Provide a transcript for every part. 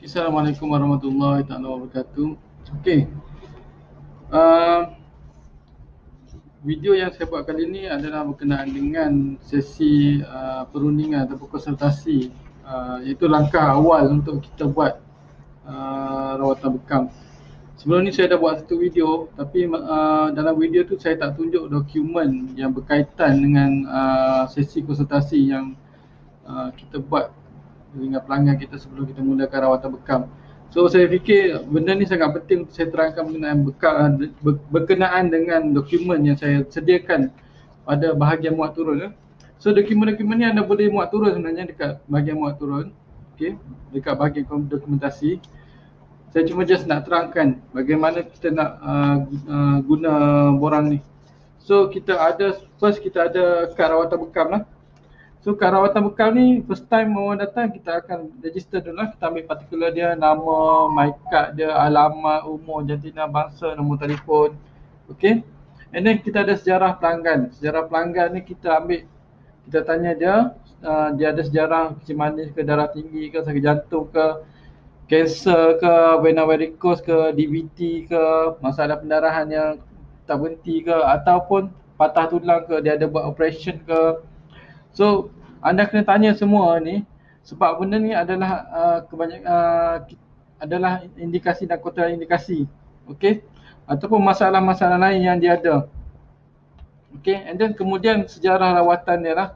Assalamualaikum warahmatullahi taala wabarakatuh. Okey, uh, video yang saya buat kali ini adalah berkenaan dengan sesi perundingan ataupun konsultasi, iaitu langkah awal untuk kita buat rawatan bekam. Sebelum ni saya dah buat satu video, tapi dalam video tu saya tak tunjuk dokumen yang berkaitan dengan sesi konsultasi yang kita buat dengan pelanggan kita sebelum kita mulakan rawatan bekam. So saya fikir benda ni sangat penting untuk saya terangkan berkenaan dengan dokumen yang saya sediakan pada bahagian muat turun. So dokumen-dokumen ni anda boleh muat turun sebenarnya dekat bahagian muat turun. Okey, dekat bahagian dokumentasi. Saya cuma just nak terangkan bagaimana kita nak guna borang ni. So kita ada kad rawatan bekam lah. So kad rawatan bekam ni first time orang datang kita akan register dulu lah. Kita ambil particular dia, nama, my card dia, alamat, umur, jantina, bangsa, nombor telefon. Okay. And then kita ada sejarah pelanggan. Sejarah pelanggan ni kita ambil, kita tanya dia, dia ada sejarah kecil manis ke, darah tinggi ke, sakit jantung ke, kanser ke, vena varicose ke, DVT ke, masalah pendarahan yang tak berhenti ke, ataupun patah tulang ke, dia ada buat operation ke. So anda kena tanya semua ni sebab benda ni adalah adalah indikasi dan kontraindikasi. Okey, ataupun masalah-masalah lain yang dia ada. Okey, and then kemudian sejarah rawatan dia lah,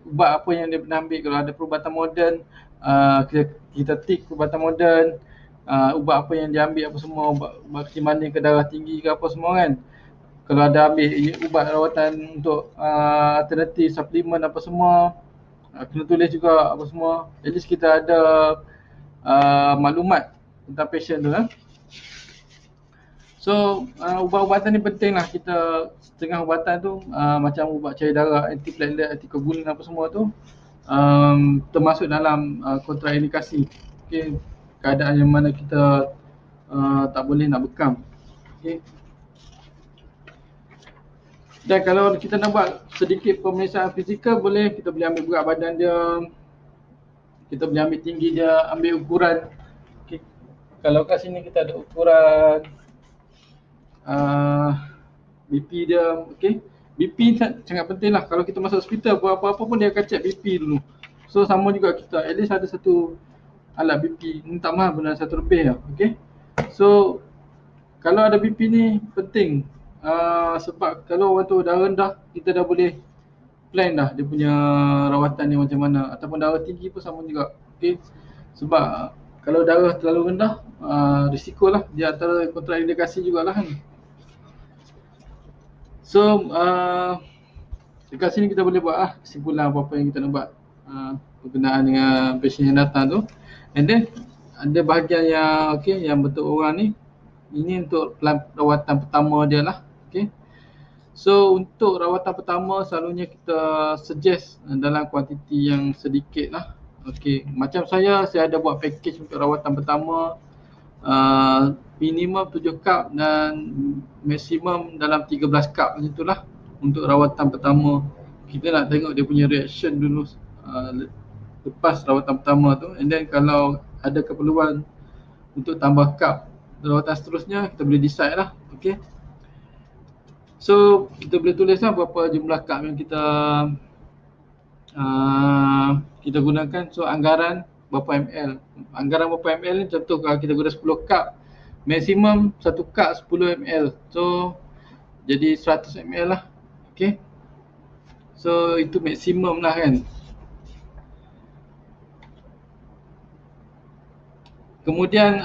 ubat apa yang dia pernah ambil. Kalau ada perubatan moden, kita tik perubatan moden, ubat apa yang dia ambil apa semua, ubat kecil manis ke, darah tinggi ke apa semua kan. Kalau ada ambil ubat rawatan untuk alternatif, suplemen apa semua, kena tulis juga apa semua. At least kita ada maklumat tentang patient tu lah. So ubat-ubatan ni penting lah. Kita setengah ubatan tu macam ubat cair darah, antiplatelet, anticoagulant apa semua tu termasuk dalam kontraindikasi. Okay. Keadaan yang mana kita tak boleh nak bekam. Okay. Dan kalau kita nak buat sedikit pemeriksaan fizikal, boleh kita boleh ambil berat badan dia, kita boleh ambil tinggi dia, ambil ukuran. Okay. Kalau kat sini kita ada ukuran BP dia, okay. BP sangat penting lah. Kalau kita masuk hospital, buat apa-apa pun dia akan check BP dulu. So sama juga kita, at least ada satu alat BP. Ni tak mahal, benar satu lebih lah. Okay. So kalau ada BP ni penting. Sebab kalau orang tu dah rendah, kita dah boleh plan dah dia punya rawatan ni macam mana. Ataupun darah tinggi pun sama juga. Okay. Sebab kalau darah terlalu rendah, risiko lah. Dia antara kontraindikasi jugalah kan. So dekat sini kita boleh buat kesimpulan apa-apa yang kita nak buat berkenaan dengan pasien yang datang tu. And then ada bahagian yang yang bentuk orang ni, ini untuk rawatan pertama dia lah. Okay. So untuk rawatan pertama selalunya kita suggest dalam kuantiti yang sedikit lah. Okay. Macam saya ada buat package untuk rawatan pertama, minimum 7 cup dan maksimum dalam 13 cup macam itulah untuk rawatan pertama. Kita nak tengok dia punya reaction dulu lepas rawatan pertama tu, and then kalau ada keperluan untuk tambah cup rawatan seterusnya, kita boleh decide lah. Okay. So kita boleh tulis lah berapa jumlah cup yang kita gunakan. So anggaran berapa ml. Anggaran berapa ml ni, contoh kalau kita guna 10 cup, maksimum 1 cup 10 ml. So jadi 100 ml lah. Okay. So itu maksimum lah kan. Kemudian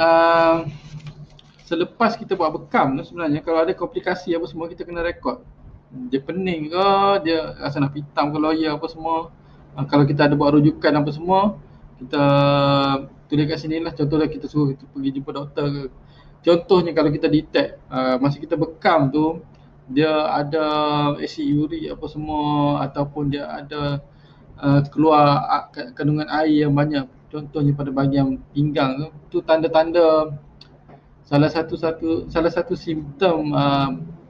selepas kita buat bekam tu, sebenarnya kalau ada komplikasi apa semua, kita kena rekod. Dia pening ke, dia rasa nak pitam ke lawyer apa semua. Kalau kita ada buat rujukan apa semua, kita tulis kat sini lah. Contohnya kita suruh kita pergi jumpa doktor ke. Contohnya kalau kita detect masa kita bekam tu dia ada asid uric apa semua, ataupun dia ada keluar kandungan air yang banyak, contohnya pada bahagian pinggang tu tanda-tanda salah satu simptom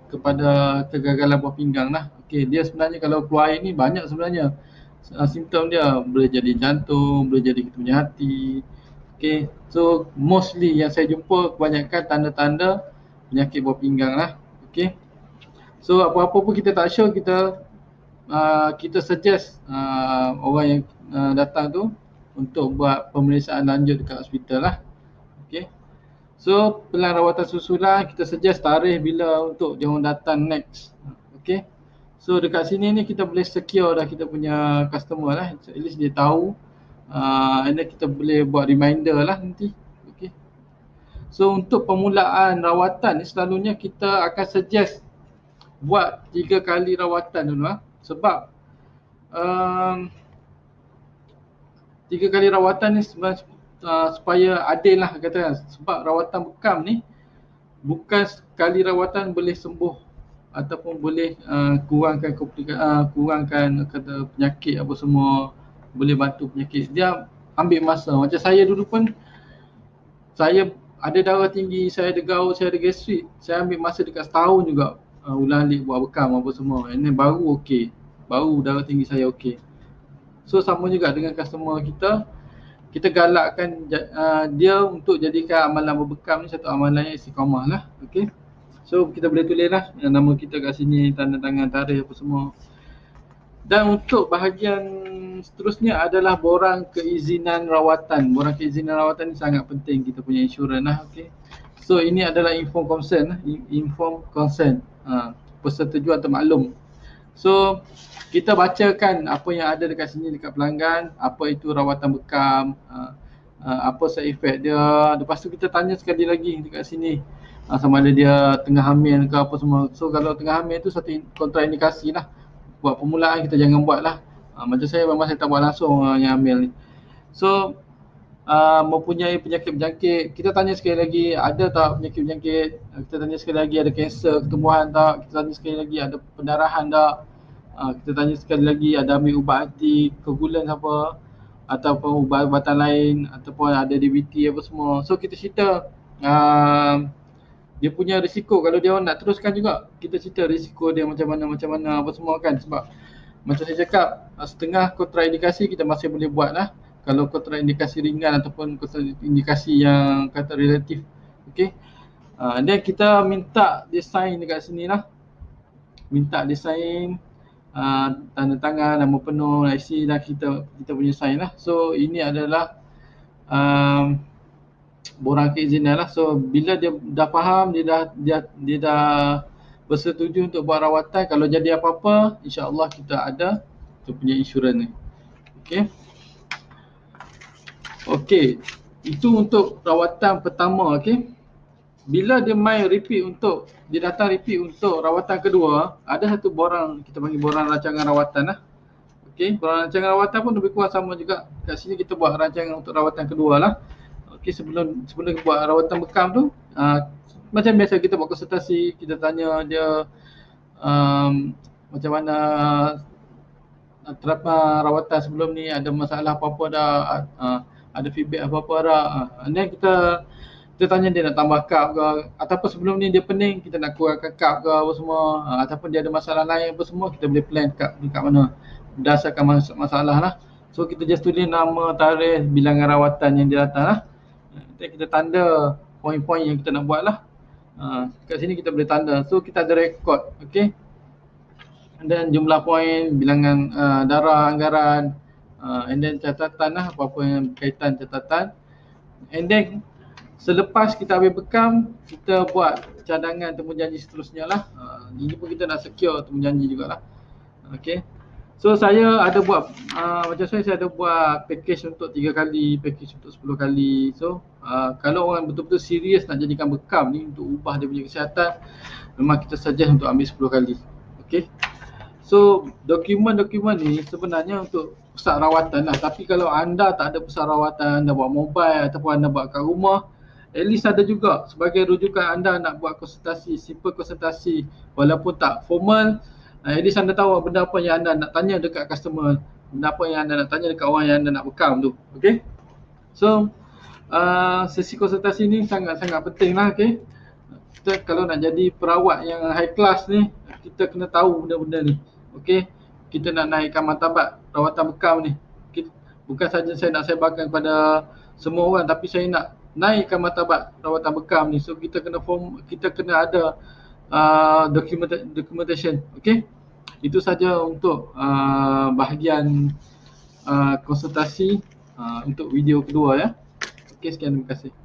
kepada kegagalan buah pinggang lah. Okey, dia sebenarnya kalau keluar air ni banyak sebenarnya simptom dia. Boleh jadi jantung, boleh jadi kita punya hati, Okay, so mostly yang saya jumpa kebanyakan tanda-tanda penyakit buah pinggang lah. Okay, so apa-apa pun kita tak sure, kita suggest orang yang datang tu untuk buat pemeriksaan lanjut dekat hospital lah. Okay, so pelan rawatan susulan kita suggest tarikh bila untuk dia orang datang next. Okay, so dekat sini ni kita boleh secure dah kita punya customer lah, at least dia tahu. And then kita boleh buat reminder lah nanti. Okay, so untuk permulaan rawatan ni selalunya kita akan suggest buat 3 kali rawatan dulu lah. Sebab 3 kali rawatan ni supaya adil lah kata. Sebab rawatan bekam ni bukan sekali rawatan boleh sembuh ataupun boleh kurangkan kata penyakit apa semua, boleh bantu penyakit. Dia ambil masa. Macam saya dulu pun, saya ada darah tinggi, saya ada gout, saya ada gastrik. Saya ambil masa dekat setahun juga ulang-alik buat bekam apa semua. Ini baru okey. Baru darah tinggi saya okey. So sama juga dengan customer kita. Kita galakkan dia untuk jadikan amalan berbekam ni satu amalan yang istiqamah lah. Okay. So kita boleh tulis lah nama kita kat sini, tanda tangan, tarikh apa semua. Dan untuk bahagian seterusnya adalah borang keizinan rawatan. Borang keizinan rawatan ni sangat penting kita punya insurans lah. Okay. So ini adalah informed consent. Informed consent. Persetujuan termaklum. So kita bacakan apa yang ada dekat sini dekat pelanggan, apa itu rawatan bekam, apa side effect dia. Lepas tu kita tanya sekali lagi dekat sini sama ada dia tengah hamil ke apa semua. So kalau tengah hamil tu satu kontraindikasi lah. Buat permulaan kita jangan buat lah. Macam saya memang saya tak buat langsung yang hamil ni. So mempunyai penyakit berjangkit, kita tanya sekali lagi ada tak penyakit berjangkit. Kita tanya sekali lagi ada kanser ketumbuhan tak. Kita tanya sekali lagi ada pendarahan tak. Kita tanya sekali lagi ada ambil ubat anti koagulan apa, ataupun ubat-ubatan lain, ataupun ada DVT apa semua. So kita cerita dia punya risiko. Kalau dia orang nak teruskan juga, kita cerita risiko dia macam mana apa semua kan. Sebab macam saya cakap, setengah kontraindikasi kita masih boleh buat lah. Kalau kontraindikasi ringan ataupun kontraindikasi yang kata relatif. Okay. Dan kita minta dia sign dekat sini lah. Minta dia sign, tanda tangan, nama penuh, IC dan kita punya sign lah. So ini adalah borang keizinan lah. So bila dia dah faham, dia dah bersetuju untuk buat rawatan, kalau jadi apa-apa, insya-Allah kita ada kita punya insurans ni. Okey. Okey. Itu untuk rawatan pertama, okey. Bila dia main repeat dia datang repeat untuk rawatan kedua, ada satu borang, kita panggil borang rancangan rawatan lah. Okey, borang rancangan rawatan pun lebih kurang sama juga. Kat sini kita buat rancangan untuk rawatan kedua lah. Okey, sebelum buat rawatan bekam tu, macam biasa kita buat konsultasi, kita tanya dia macam mana terapan rawatan sebelum ni, ada masalah apa-apa dah, ada feedback apa-apa dah. Dan kita tanya dia nak tambah cup ke, ataupun sebelum ni dia pening, kita nak kurangkan cup ke apa semua, ataupun dia ada masalah lain apa semua, kita boleh plan cup dekat mana berdasarkan masalah lah. So kita just tulis nama, tarikh, bilangan rawatan yang dia datang lah. Dan kita tanda poin-poin yang kita nak buat lah. Kat sini kita boleh tanda. So kita ada rekod, okay. Dan jumlah poin, bilangan darah, anggaran, and then catatan lah, apa-apa yang berkaitan catatan. And then selepas kita habis bekam, kita buat cadangan temujanji seterusnya lah. Ini pun kita nak secure temujanji jugalah. Okay. So saya ada buat, macam saya ada buat package untuk 3 kali, package untuk 10 kali. So kalau orang betul-betul serius nak jadikan bekam ni untuk ubah dia punya kesihatan, memang kita suggest untuk ambil 10 kali. Okay. So dokumen-dokumen ni sebenarnya untuk pusat rawatan lah. Tapi kalau anda tak ada pusat rawatan, anda buat mobile ataupun anda buat kat rumah, at least ada juga sebagai rujukan anda nak buat konsultasi, simple konsultasi walaupun tak formal. At least anda tahu benda apa yang anda nak tanya dekat customer, benda apa yang anda nak tanya dekat orang yang anda nak bekam tu. Okay. So sesi konsultasi ni sangat-sangat penting lah. Okay. Kita kalau nak jadi perawat yang high class ni, kita kena tahu benda-benda ni. Okay. Kita nak naikkan martabat rawatan bekam ni. Bukan saja saya nak sebarkan kepada semua orang, tapi saya nak naikkan martabat rawatan bekam ni, so kita kena ada documentation. Okey, itu saja untuk bahagian konsultasi untuk video kedua ya. Okey, sekian, terima kasih.